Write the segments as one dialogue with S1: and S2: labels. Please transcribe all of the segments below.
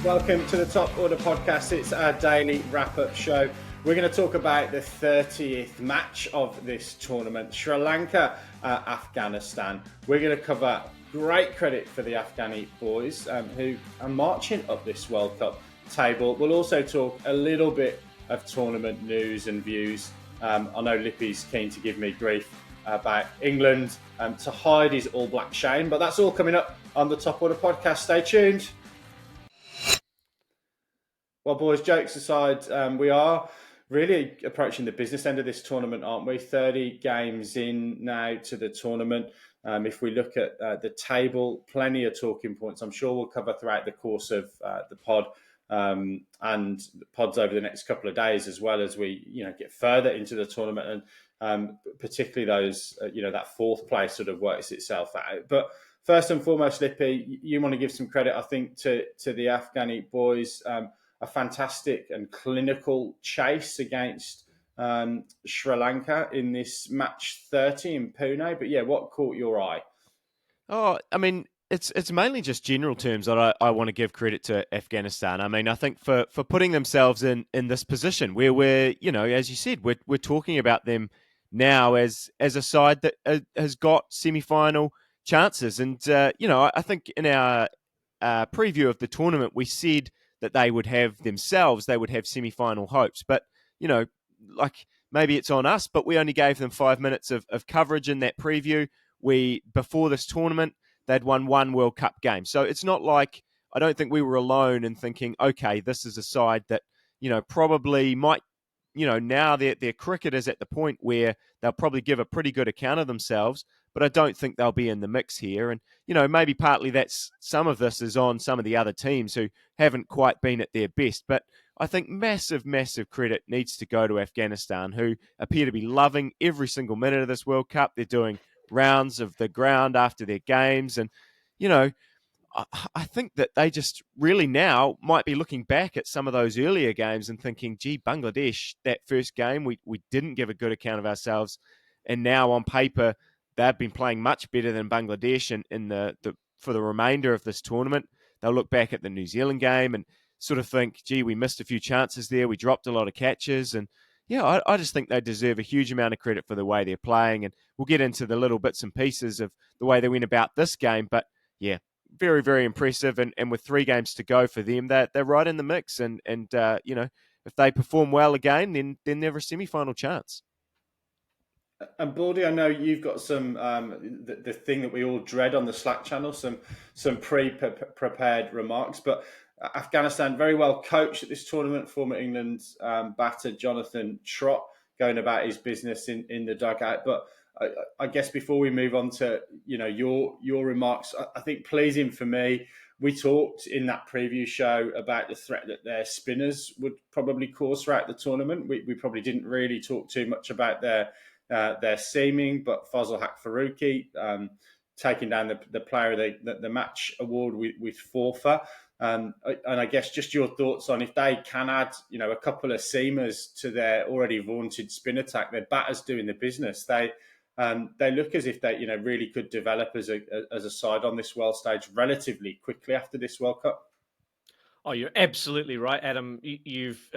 S1: Welcome to the Top Order podcast. It's our daily wrap-up show. We're going to talk about the 30th match of this tournament, Sri Lanka, Afghanistan. We're going to cover great credit for the Afghani boys who are marching up this World Cup table. We'll also talk a little bit of tournament news and views. I know Lippy's keen to give me grief about England to hide his All Black shame, but that's all coming up on the Top Order podcast. Stay tuned. Well, boys, jokes aside, we are really approaching the business end of this tournament, aren't we? 30 games in now to the tournament. If we look at the table, plenty of talking points I'm sure we'll cover throughout the course of the pod and pods over the next couple of days, as well as we get further into the tournament and particularly those, that fourth place sort of works itself out. But first and foremost, Lippy, you want to give some credit, I think, to the Afghani boys. A fantastic and clinical chase against Sri Lanka in this match 30 in Pune. But yeah, what caught your eye?
S2: Oh, I mean, it's mainly just general terms that I want to give credit to Afghanistan. I mean, I think for putting themselves in this position where we're, as you said, we're talking about them now as a side that has got semi-final chances. And, I think in our preview of the tournament, we said that they would have semi-final hopes. But, maybe it's on us, but we only gave them 5 minutes of coverage in that preview. Before this tournament, they'd won one World Cup game. So it's not like, I don't think we were alone in thinking, okay, this is a side that, probably might, now their cricket is at the point where they'll probably give a pretty good account of themselves, but I don't think they'll be in the mix here. And, maybe partly some of this is on some of the other teams who haven't quite been at their best. But I think massive, massive credit needs to go to Afghanistan, who appear to be loving every single minute of this World Cup. They're doing rounds of the ground after their games. And, I think that they just really now might be looking back at some of those earlier games and thinking, gee, Bangladesh, that first game, we didn't give a good account of ourselves. And now on paper, they've been playing much better than Bangladesh for the remainder of this tournament. They'll look back at the New Zealand game and sort of think, gee, we missed a few chances there. We dropped a lot of catches. And yeah, I just think they deserve a huge amount of credit for the way they're playing. And we'll get into the little bits and pieces of the way they went about this game. But yeah, very, very impressive. And with 3 games to go for them, they're right in the mix. And if they perform well again, then they're a semi-final chance.
S1: And Baldy, I know you've got some the thing that we all dread on the Slack channel, some pre-prepared remarks. But Afghanistan very well coached at this tournament. Former England batter Jonathan Trott going about his business in the dugout. But I guess before we move on to your remarks, I think pleasing for me, we talked in that preview show about the threat that their spinners would probably cause throughout the tournament. We probably didn't really talk too much about their seaming, but Fazal Haq Faruqi taking down the player of the match award with Forfa. And I guess just your thoughts on if they can add, a couple of seamers to their already vaunted spin attack, their batters doing the business. They look as if they, really could develop as a side on this world stage relatively quickly after this World Cup.
S3: Oh, you're absolutely right, Adam. You've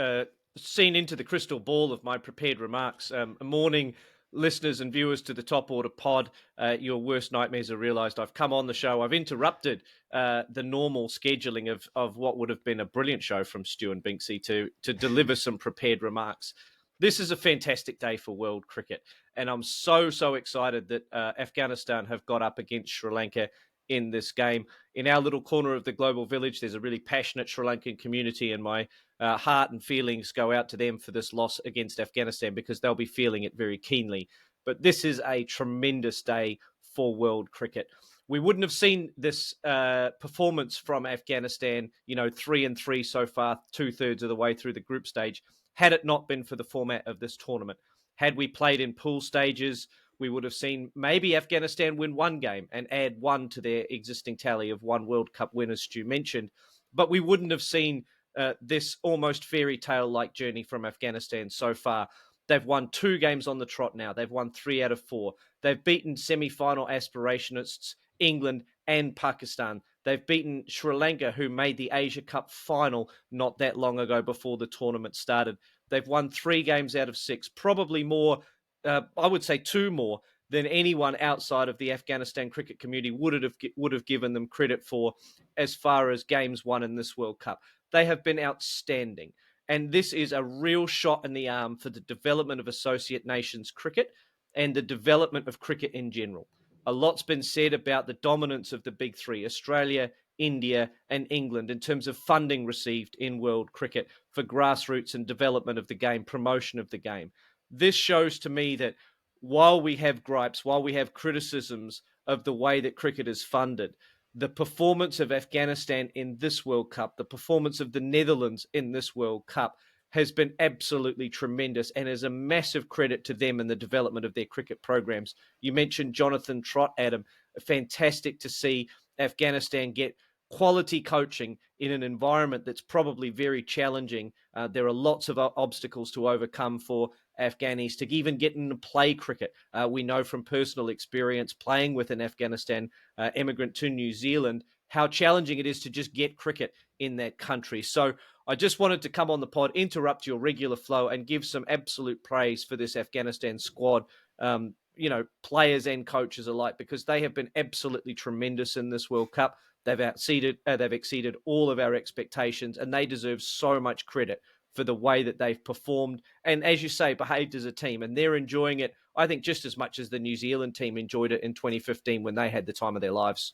S3: seen into the crystal ball of my prepared remarks. Morning, listeners and viewers to the Top Order pod. Your worst nightmares are realised. I've come on the show. I've interrupted the normal scheduling of what would have been a brilliant show from Stu and Binksy to deliver some prepared remarks. This is a fantastic day for world cricket, and I'm so excited that Afghanistan have got up against Sri Lanka in this game. In our little corner of the global village, there's a really passionate Sri Lankan community, and my heart and feelings go out to them for this loss against Afghanistan because they'll be feeling it very keenly. But this is a tremendous day for world cricket. We wouldn't have seen this performance from Afghanistan, 3-3 so far, 2/3 of the way through the group stage, had it not been for the format of this tournament. Had we played in pool stages, we would have seen maybe Afghanistan win one game and add one to their existing tally of one World Cup win, as Stu mentioned. But we wouldn't have seen this almost fairy tale-like journey from Afghanistan so far. They've won 2 games on the trot now. They've won 3 out of 4. They've beaten semi-final aspirationists England and Pakistan. They've beaten Sri Lanka, who made the Asia Cup final not that long ago before the tournament started. They've won 3 games out of 6, probably more, I would say 2 more than anyone outside of the Afghanistan cricket community would have given them credit for as far as games won in this World Cup. They have been outstanding. And this is a real shot in the arm for the development of associate nations cricket and the development of cricket in general. A lot's been said about the dominance of the big 3, Australia, India, and England, in terms of funding received in world cricket for grassroots and development of the game, promotion of the game. This shows to me that while we have gripes, while we have criticisms of the way that cricket is funded, the performance of Afghanistan in this World Cup, the performance of the Netherlands in this World Cup has been absolutely tremendous and is a massive credit to them in the development of their cricket programs. You mentioned Jonathan Trott, Adam. Fantastic to see Afghanistan get quality coaching in an environment that's probably very challenging. There are lots of obstacles to overcome for Afghanis to even get into play cricket. We know from personal experience playing with an Afghanistan immigrant to New Zealand how challenging it is to just get cricket in that country. So I just wanted to come on the pod, interrupt your regular flow, and give some absolute praise for this Afghanistan squad, players and coaches alike, because they have been absolutely tremendous in this World Cup. They've exceeded all of our expectations, and they deserve so much credit for the way that they've performed and, as you say, behaved as a team. And they're enjoying it, I think, just as much as the New Zealand team enjoyed it in 2015 when they had the time of their lives.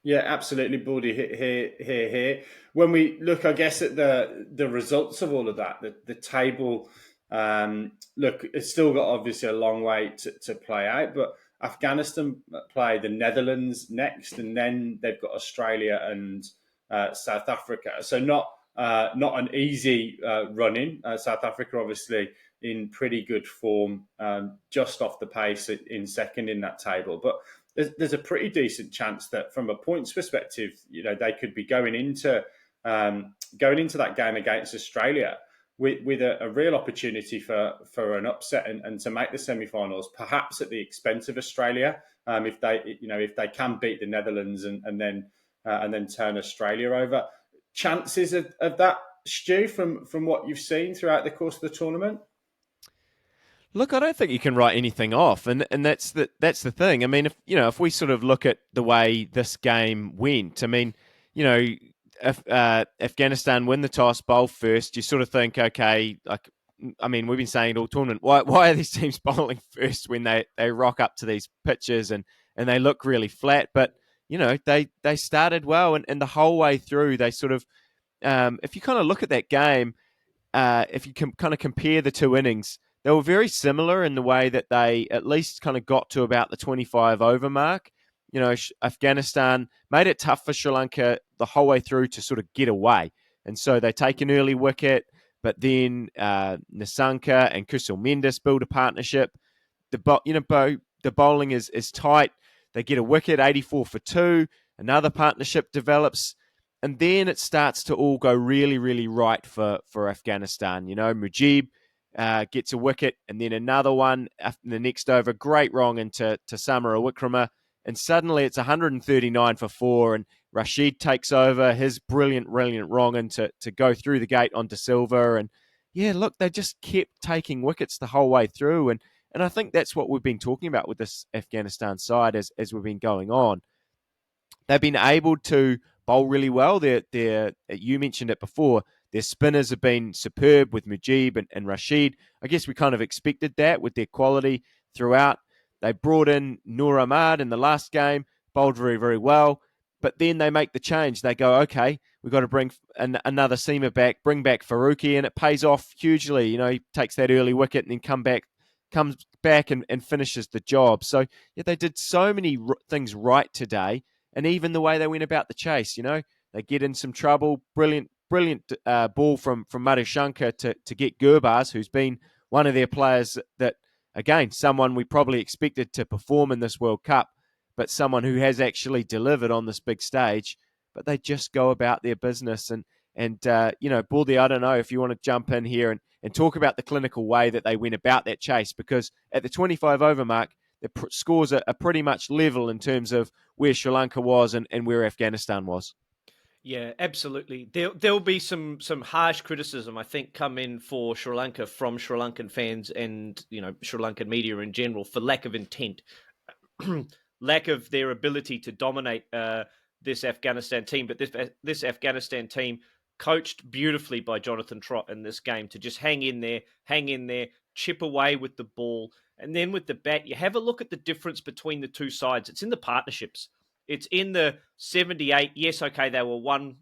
S1: Yeah, absolutely, Baldy. Here. When we look, I guess, at the results of all of that, the table, look, it's still got obviously a long way to play out, but Afghanistan play the Netherlands next, and then they've got Australia and South Africa. So not an easy run-in. South Africa, obviously, in pretty good form, just off the pace in second in that table. But there's a pretty decent chance that, from a points perspective, they could be going into that game against Australia with a real opportunity for an upset and to make the semi-finals, perhaps at the expense of Australia, if they can beat the Netherlands and then turn Australia over. Chances of that, Stu, from what you've seen throughout the course of the tournament?
S2: Look, I don't think you can write anything off, and that's the thing. I mean, if we sort of look at the way this game went, I mean, if Afghanistan win the toss, bowl first, you sort of think, okay, we've been saying it all tournament, why are these teams bowling first when they rock up to these pitches and they look really flat? But they started well, and the whole way through they sort of, if you kind of look at that game, if you can kind of compare the two innings, they were very similar in the way that they at least kind of got to about the 25 over mark. Afghanistan made it tough for Sri Lanka the whole way through to sort of get away. And so they take an early wicket, but then Nissanka and Kusal Mendes build a partnership. The bowling is tight. They get a wicket, 84 for 2. Another partnership develops. And then it starts to all go really, really right for Afghanistan. Mujib gets a wicket, and then another one after the next over. Great wrong into Samara Wickrama, and suddenly it's 139 for 4, and Rashid takes over his brilliant wrong in to go through the gate onto Silva. And yeah, look, they just kept taking wickets the whole way through, and I think that's what we've been talking about with this Afghanistan side as we've been going on. They've been able to bowl really well. You mentioned it before. Their spinners have been superb with Mujib and Rashid. I guess we kind of expected that with their quality throughout. They brought in Noor Ahmad in the last game, bowled very, very well. But then they make the change. They go, okay, we've got to bring another seamer back, bring back Faruqi, and it pays off hugely. He takes that early wicket and then comes back and finishes the job. So yeah, they did so many things right today. And even the way they went about the chase, they get in some trouble. Brilliant ball from Madhushankar to get Gurbaz, who's been one of their players that, again, someone we probably expected to perform in this World Cup, but someone who has actually delivered on this big stage. But they just go about their business. And Baldy, I don't know if you want to jump in here and talk about the clinical way that they went about that chase, because at the 25 over mark, scores are pretty much level in terms of where Sri Lanka was and where Afghanistan was.
S3: Yeah, absolutely. There'll be some harsh criticism, I think, come in for Sri Lanka from Sri Lankan fans and Sri Lankan media in general for lack of intent, lack of their ability to dominate this Afghanistan team. But this Afghanistan team, coached beautifully by Jonathan Trott in this game, to just hang in there, chip away with the ball, and then with the bat, you have a look at the difference between the two sides. It's in the partnerships. It's in the 78. Yes, okay, they were one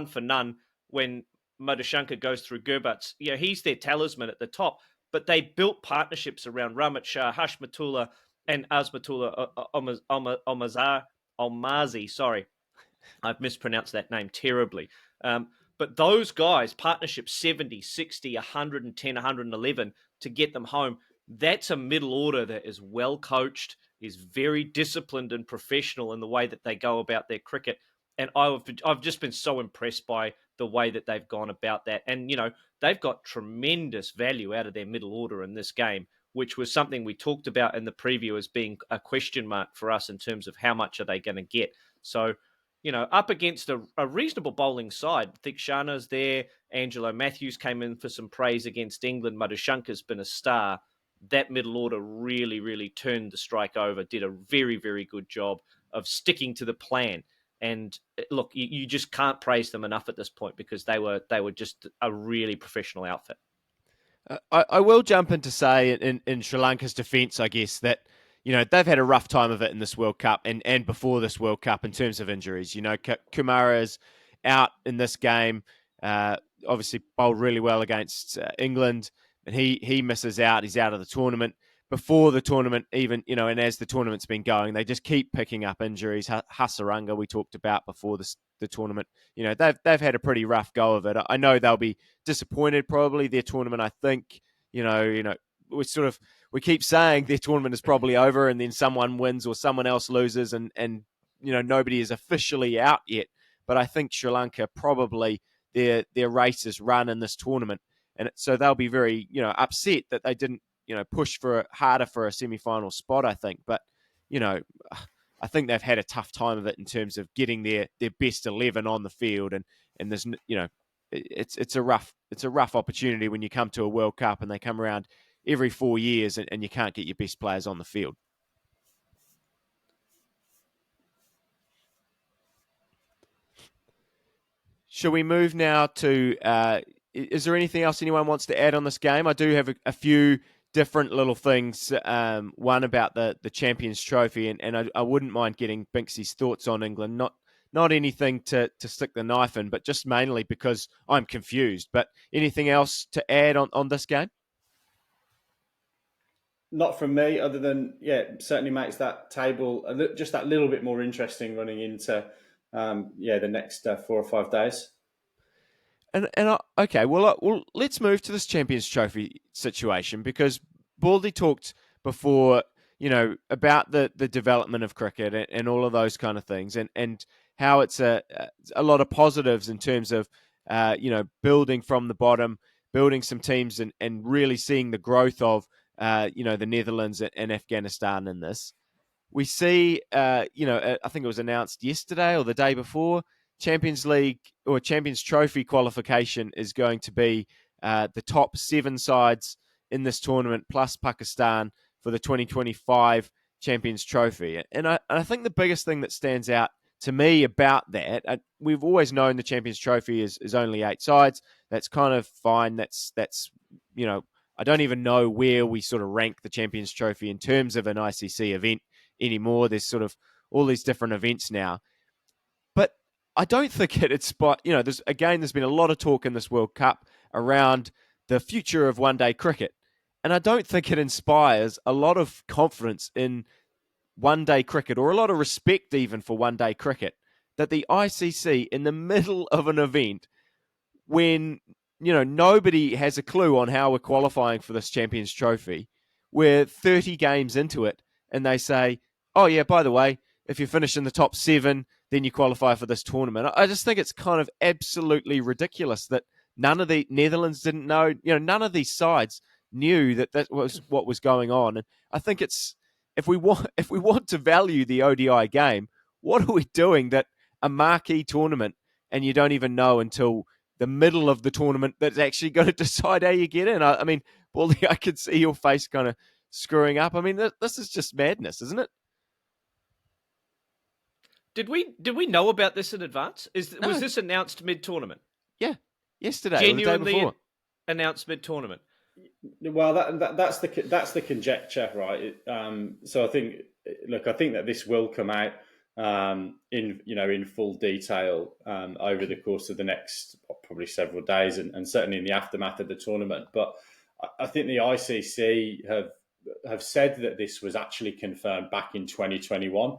S3: for none when Madhushankar goes through Gurbat's. He's their talisman at the top, but they built partnerships around Rahmat Shah, Hashmatullah, and Azmatullah Omarzai. Sorry, I've mispronounced that name terribly. But those guys, partnership 70, 60, 110, 111 to get them home, that's a middle order that is well coached, is very disciplined and professional in the way that they go about their cricket. And I've just been so impressed by the way that they've gone about that. And, they've got tremendous value out of their middle order in this game, which was something we talked about in the preview as being a question mark for us in terms of how much are they going to get. So, up against a reasonable bowling side. Thikshana's there. Angelo Matthews came in for some praise against England. Madhushankar's been a star. That middle order really, really turned the strike over, did a very, very good job of sticking to the plan. And look, you just can't praise them enough at this point because they were just a really professional outfit.
S2: I will jump in to say in Sri Lanka's defence, I guess, that they've had a rough time of it in this World Cup and before this World Cup in terms of injuries. Kumara's out in this game, obviously bowled really well against England, and he misses out. He's out of the tournament. Before the tournament, even, and as the tournament's been going, they just keep picking up injuries. Hasaranga, we talked about before the tournament. They've had a pretty rough go of it. I know they'll be disappointed probably. Their tournament, I think, we keep saying their tournament is probably over, and then someone wins or someone else loses, and nobody is officially out yet. But I think Sri Lanka probably their race is run in this tournament, and so they'll be very upset that they didn't push harder for a semi-final spot, I think. But I think they've had a tough time of it in terms of getting their best 11 on the field, and there's it's a rough opportunity when you come to a World Cup and they come around every 4 years and you can't get your best players on the field. Shall we move now to, is there anything else anyone wants to add on this game? I do have a few different little things. One about the Champions Trophy, and I wouldn't mind getting Binksy's thoughts on England. Not anything to stick the knife in, but just mainly because I'm confused. But anything else to add on this game?
S1: Not from me, other than, certainly makes that table just that little bit more interesting running into, the next 4 or 5 days.
S2: Okay, well, let's move to this Champions Trophy situation, because Baldy talked before, about the development of cricket and all of those kind of things, and how it's a lot of positives in terms of, building from the bottom, building some teams and really seeing the growth of, the Netherlands and Afghanistan in this. We see, I think it was announced yesterday or the day before, Champions League or Champions Trophy qualification is going to be the top 7 sides in this tournament, plus Pakistan, for the 2025 Champions Trophy. And I think the biggest thing that stands out to me about that, we've always known the Champions Trophy is only 8 sides. That's kind of fine. That's I don't even know where we sort of rank the Champions Trophy in terms of an ICC event anymore. There's sort of all these different events now. But I don't think there's been a lot of talk in this World Cup around the future of one-day cricket. And I don't think it inspires a lot of confidence in one-day cricket, or a lot of respect even for one-day cricket, that the ICC, in the middle of an event when nobody has a clue on how we're qualifying for this Champions Trophy, we're 30 games into it, and they say, oh yeah, by the way, if you finish in the top 7, then you qualify for this tournament. I just think it's kind of absolutely ridiculous that none of the Netherlands didn't know, none of these sides knew that was what was going on. And I think it's if we want to value the ODI game, what are we doing that a marquee tournament and you don't even know until the middle of the tournament that's actually going to decide how you get in? I mean, Baldy, I could see your face kind of screwing up. I mean, this is just madness, isn't it?
S3: Did we know about this in advance?
S2: No.
S3: Was this announced mid-tournament?
S2: Yeah, yesterday or the day before.
S3: Announced mid-tournament.
S1: Well, that's the conjecture, right? So I think that this will come out in full detail over the course of the next probably several days, and certainly in the aftermath of the tournament. But I think the ICC have said that this was actually confirmed back in 2021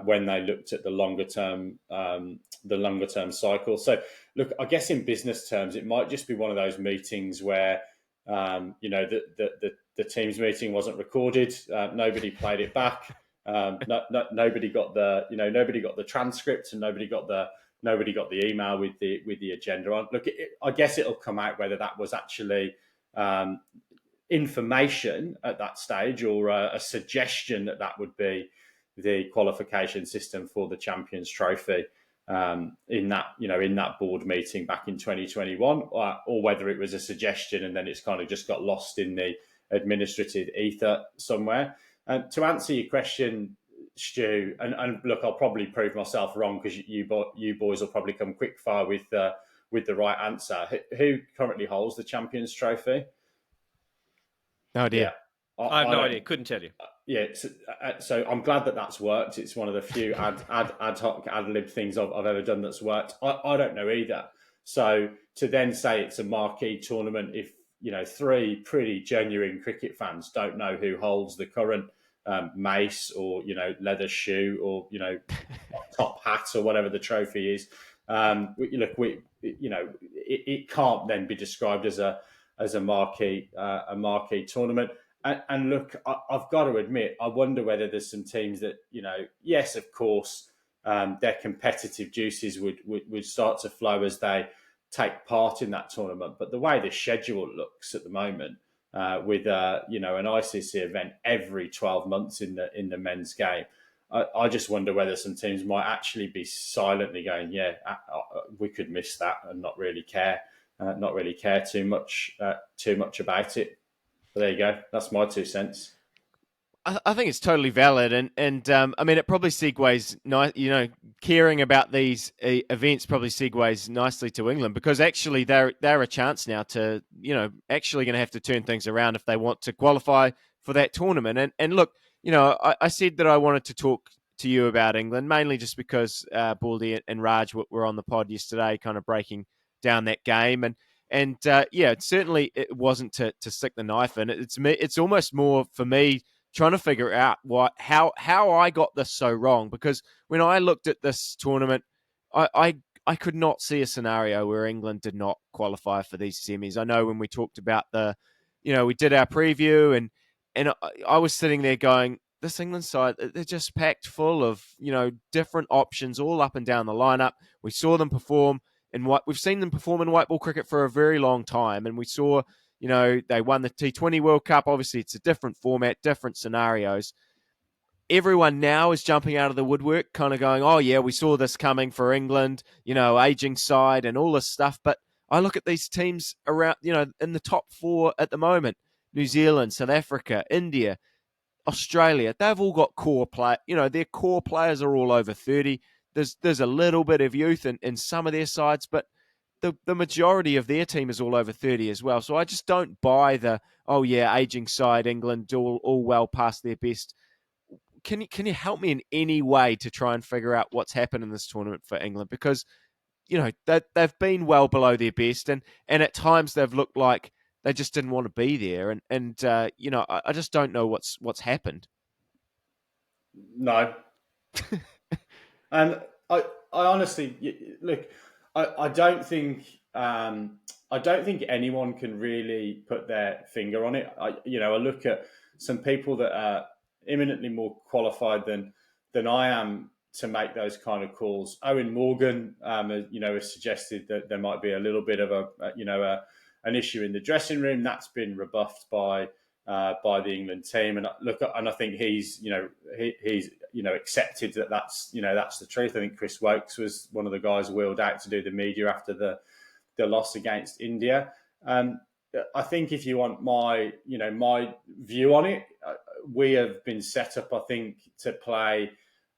S1: when they looked at the longer term cycle. So look, I guess in business terms, it might just be one of those meetings where the team's meeting wasn't recorded. Nobody played it back. Nobody got the transcript, and nobody got the email with the agenda on. Look, I guess it'll come out whether that was actually information at that stage or a suggestion that would be the qualification system for the Champions Trophy in that board meeting back in 2021, or whether it was a suggestion and then it's kind of just got lost in the administrative ether somewhere. And to answer your question, Stu, and look, I'll probably prove myself wrong because you boys will probably come quick fire with the right answer. Who currently holds the Champions Trophy?
S2: No idea.
S3: Yeah. I have no idea. Couldn't tell you.
S1: Yeah, so I'm glad that's worked. It's one of the few ad hoc ad lib things I've ever done that's worked. I don't know either. So to then say it's a marquee tournament, if three pretty genuine cricket fans don't know who holds the current mace or leather shoe or top hat or whatever the trophy is, it can't then be described as a marquee tournament. And look, I've got to admit, I wonder whether there's some teams that, yes, of course, their competitive juices would start to flow as they take part in that tournament. But the way the schedule looks at the moment, with an ICC event every 12 months in the men's game, I just wonder whether some teams might actually be silently going, yeah, we could miss that and not really care too much about it. But there you go. That's my 2 cents.
S2: I think it's totally valid, and I mean, it probably segues caring about these events probably segues nicely to England, because actually they're a chance now to actually going to have to turn things around if they want to qualify for that tournament. And look, I said that I wanted to talk to you about England mainly just because Baldy and Raj were on the pod yesterday, kind of breaking down that game, and certainly it wasn't to stick the knife in. It's almost more for me trying to figure out how I got this so wrong, because when I looked at this tournament, I could not see a scenario where England did not qualify for these semis. I know when we talked about we did our preview, and I was sitting there going, this England side, they're just packed full of different options all up and down the lineup. We saw them perform we've seen them perform in white ball cricket for a very long time, and we saw they won the T20 World Cup. Obviously, it's a different format, different scenarios. Everyone now is jumping out of the woodwork, kind of going, oh, yeah, we saw this coming for England, aging side and all this stuff. But I look at these teams around, in the top 4 at the moment, New Zealand, South Africa, India, Australia. They've all got core play. Their core players are all over 30. There's a little bit of youth in some of their sides, but the majority of their team is all over 30 as well. So I just don't buy aging side, England all well past their best. Can you help me in any way to try and figure out what's happened in this tournament for England? Because they've been well below their best, and at times they've looked like they just didn't want to be there, and I just don't know what's happened.
S1: No. And I honestly look. I don't think anyone can really put their finger on it. I look at some people that are eminently more qualified than I am to make those kind of calls. Owen Morgan, has suggested that there might be a little bit of an issue in the dressing room. That's been rebuffed by by the England team. And I think he's accepted that that's the truth. I think Chris Wokes was one of the guys wheeled out to do the media after the loss against India. I think if you want my view on it, we have been set up, I think, to play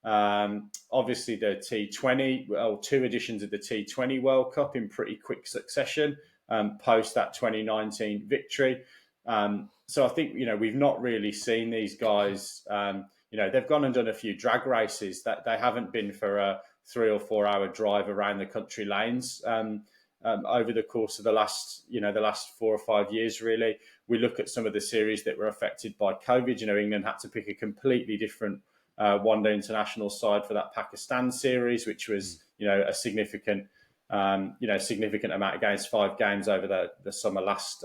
S1: obviously the T20, well, 2 editions of the T20 World Cup in pretty quick succession post that 2019 victory. So I think, we've not really seen these guys, they've gone and done a few drag races that they haven't been for a 3 or 4 hour drive around the country lanes over the course of the last 4 or 5 years, really. We look at some of the series that were affected by COVID. England had to pick a completely different one-day international side for that Pakistan series, which was, a significant amount of games, 5 games over the summer last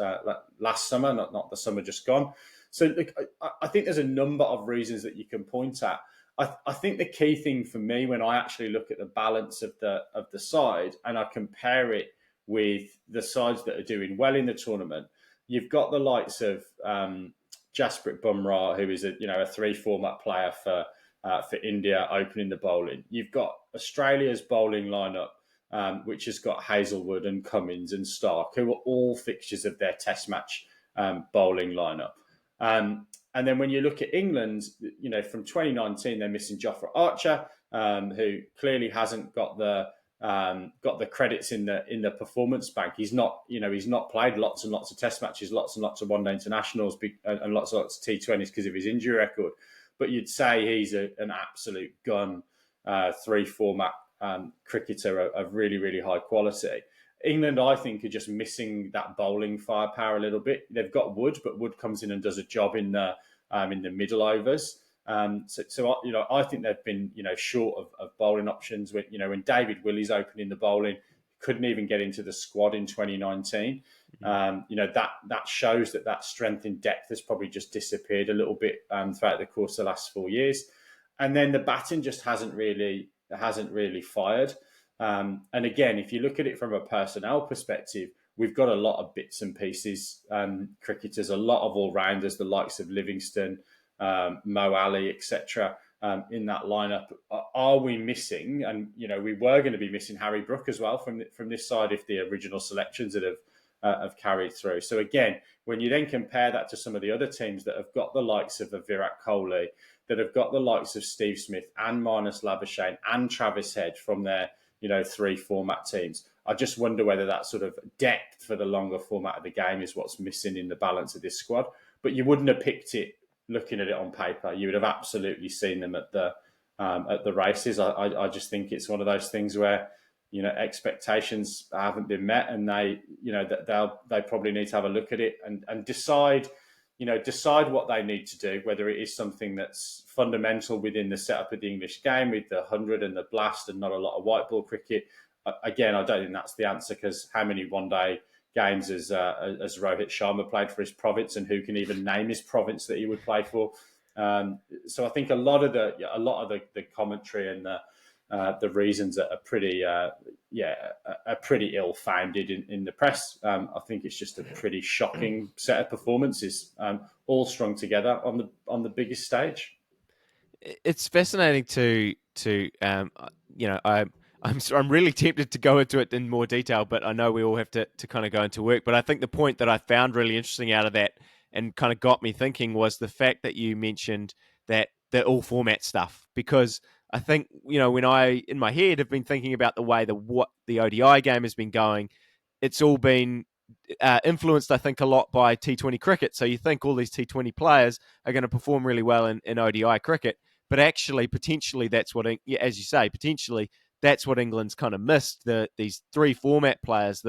S1: summer, not the summer just gone. So look, I think there's a number of reasons that you can point at. I think the key thing for me when I actually look at the balance of the side and I compare it with the sides that are doing well in the tournament, you've got the likes of Jasprit Bumrah, who is a 3 format player for India, opening the bowling. You've got Australia's bowling lineup, which has got Hazelwood and Cummins and Stark, who are all fixtures of their Test match bowling lineup. And then when you look at England, from 2019, they're missing Jofra Archer, who clearly hasn't got the credits in the performance bank. He's not played lots and lots of Test matches, lots and lots of one-day internationals, and lots and lots of T20s because of his injury record. But you'd say he's an absolute gun 3 format cricketer of really, really high quality. England, I think, are just missing that bowling firepower a little bit. They've got Wood, but Wood comes in and does a job in the middle overs. So I think they've been short of bowling options. When David Willey's opening the bowling, couldn't even get into the squad in 2019. That shows that strength in depth has probably just disappeared a little bit throughout the course of the last 4 years. And then the batting just hasn't really fired. And again, if you look at it from a personnel perspective, we've got a lot of bits and pieces cricketers, a lot of all-rounders, the likes of Livingston, Mo Ali, etc. In that lineup. Are we missing? And we were going to be missing Harry Brook as well from this side if the original selections that have carried through. So again, when you then compare that to some of the other teams that have got the likes of Virat Kohli, that have got the likes of Steve Smith and Marnus Labuschagne and Travis Head from their 3 format teams, I just wonder whether that sort of depth for the longer format of the game is what's missing in the balance of this squad. But you wouldn't have picked it looking at it on paper. You would have absolutely seen them at the races. I just think it's one of those things where expectations haven't been met, and they probably need to have a look at it and decide what they need to do, whether it is something that's fundamental within the setup of the English game with the 100 and the blast and not a lot of white ball cricket. Again, I don't think that's the answer, because how many one-day games has Rohit Sharma played for his province, and who can even name his province that he would play for? So I think a lot of the commentary and the reasons are pretty ill-founded in the press. I think it's just a pretty shocking set of performances, all strung together on the biggest stage.
S2: It's fascinating I'm really tempted to go into it in more detail, but I know we all have to kind of go into work. But I think the point that I found really interesting out of that and kind of got me thinking was the fact that you mentioned that the all format stuff, because I think, when I, in my head, have been thinking about the way what the ODI game has been going, it's all been influenced, I think, a lot by T20 cricket. So you think all these T20 players are going to perform really well in ODI cricket, but actually, potentially, that's what, as you say, potentially, that's what England's kind of missed. These 3 format players,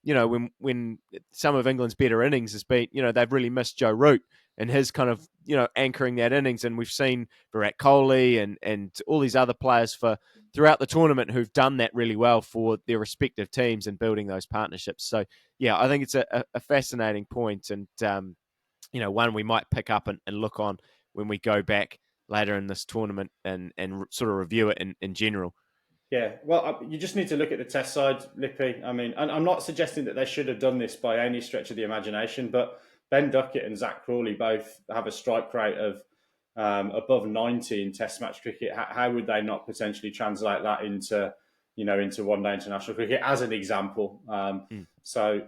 S2: when some of England's better innings has been, they've really missed Joe Root and his kind of, anchoring that innings. And we've seen Virat Kohli and all these other players throughout the tournament who've done that really well for their respective teams and building those partnerships. So, yeah, I think it's a fascinating point, and, one we might pick up and look on when we go back later in this tournament and sort of review it in general.
S1: Yeah, well, you just need to look at the Test side, Lippy. I mean, and I'm not suggesting that they should have done this by any stretch of the imagination, but Ben Duckett and Zach Crawley both have a strike rate of above 90 in Test match cricket. How would they not potentially translate that into one-day international cricket as an example? So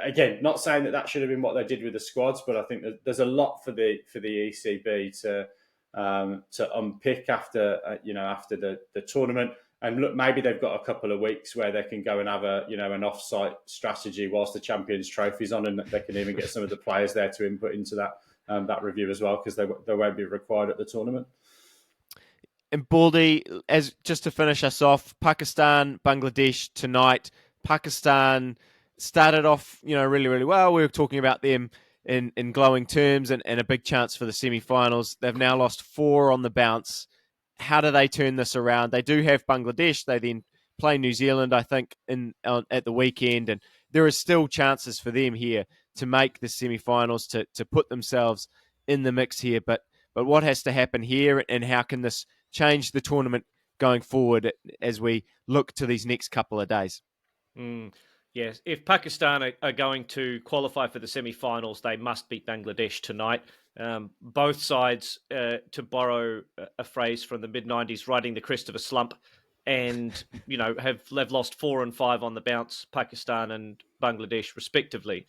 S1: again, not saying that should have been what they did with the squads, but I think that there's a lot for the ECB to unpick after the tournament. And look, maybe they've got a couple of weeks where they can go and have an off-site strategy whilst the Champions Trophy's on, and they can even get some of the players there to input into that review as well, because they won't be required at the tournament.
S2: And Baldy, as just to finish us off, Pakistan, Bangladesh tonight. Pakistan started off, really, really well. We were talking about them in glowing terms and a big chance for the semi-finals. They've now lost 4 on the bounce. How do they turn this around? They do have Bangladesh. They then play New Zealand, I think, at the weekend, and there are still chances for them here to make the semi-finals, to put themselves in the mix here. But what has to happen here, and how can this change the tournament going forward as we look to these next couple of days?
S3: Yes, if Pakistan are going to qualify for the semi-finals, they must beat Bangladesh tonight. Both sides, to borrow a phrase from the mid-90s, riding the crest of a slump, and have lost 4 and 5 on the bounce, Pakistan and Bangladesh respectively.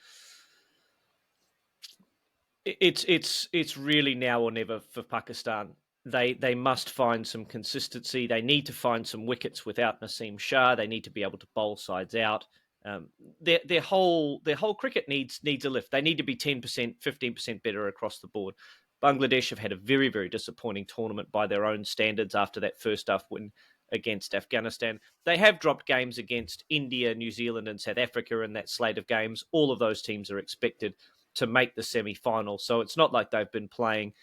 S3: It's really now or never for Pakistan. They must find some consistency. They need to find some wickets without Naseem Shah. They need to be able to bowl sides out. Their whole cricket needs a lift. They need to be 10%, 15% better across the board. Bangladesh have had a very, very disappointing tournament by their own standards after that first half win against Afghanistan. They have dropped games against India, New Zealand, and South Africa in that slate of games. All of those teams are expected to make the semi-final. So it's not like they've been playing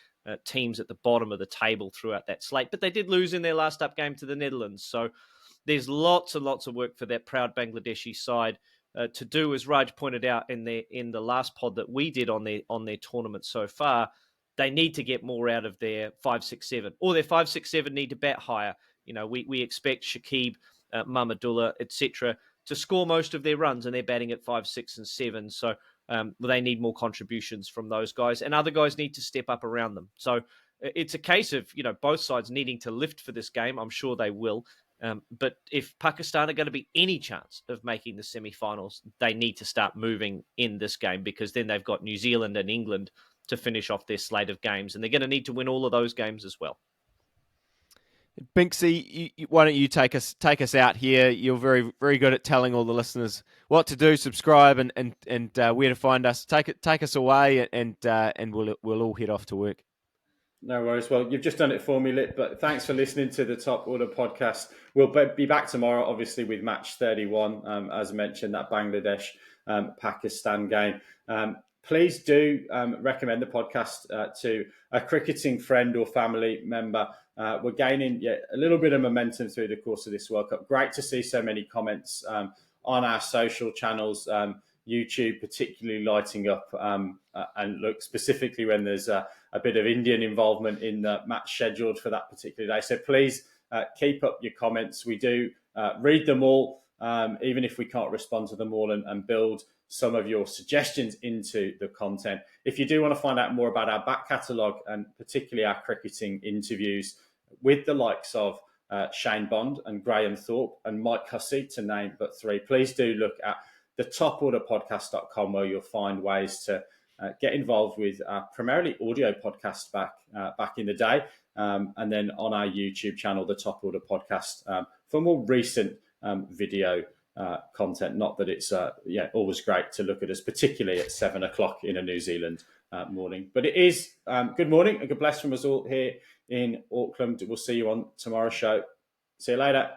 S3: teams at the bottom of the table throughout that slate, but they did lose in their last up game to the Netherlands. So there's lots and lots of work for that proud Bangladeshi side to do, as Raj pointed out in the last pod that we did on their tournament so far. They need to get more out of their 5-6-7, or their 5-6-7 need to bat higher. We expect Shakib, Mahmudullah, etc. to score most of their runs, and they're batting at 5, 6, and 7. So they need more contributions from those guys, and other guys need to step up around them. So it's a case of both sides needing to lift for this game. I'm sure they will. But if Pakistan are going to be any chance of making the semi-finals, they need to start moving in this game, because then they've got New Zealand and England to finish off their slate of games, and they're going to need to win all of those games as well.
S2: Binksy, why don't you take us out here? You're very, very good at telling all the listeners what to do. Subscribe and where to find us. Take us away, and we'll all head off to work.
S1: No worries. Well, you've just done it for me, Lit, but thanks for listening to the Top Order podcast. We'll be back tomorrow, obviously, with match 31, as mentioned, that Bangladesh-Pakistan game. Please do recommend the podcast to a cricketing friend or family member. We're gaining a little bit of momentum through the course of this World Cup. Great to see so many comments on our social channels, YouTube particularly lighting up, and look specifically when there's a bit of Indian involvement in the match scheduled for that particular day. So please keep up your comments. We do read them all, even if we can't respond to them all, and build some of your suggestions into the content. If you do want to find out more about our back catalogue, and particularly our cricketing interviews with the likes of Shane Bond and Graham Thorpe and Mike Hussey, to name but 3, please do look at the toporderpodcast.com, where you'll find ways to get involved with primarily audio podcasts back in the day, and then on our YouTube channel, the Top Order Podcast, for more recent video content. Not that it's always great to look at us, particularly at 7 o'clock in a New Zealand morning, but it is good morning and good bless from us all here in Auckland. We'll see you on tomorrow's show. See you later.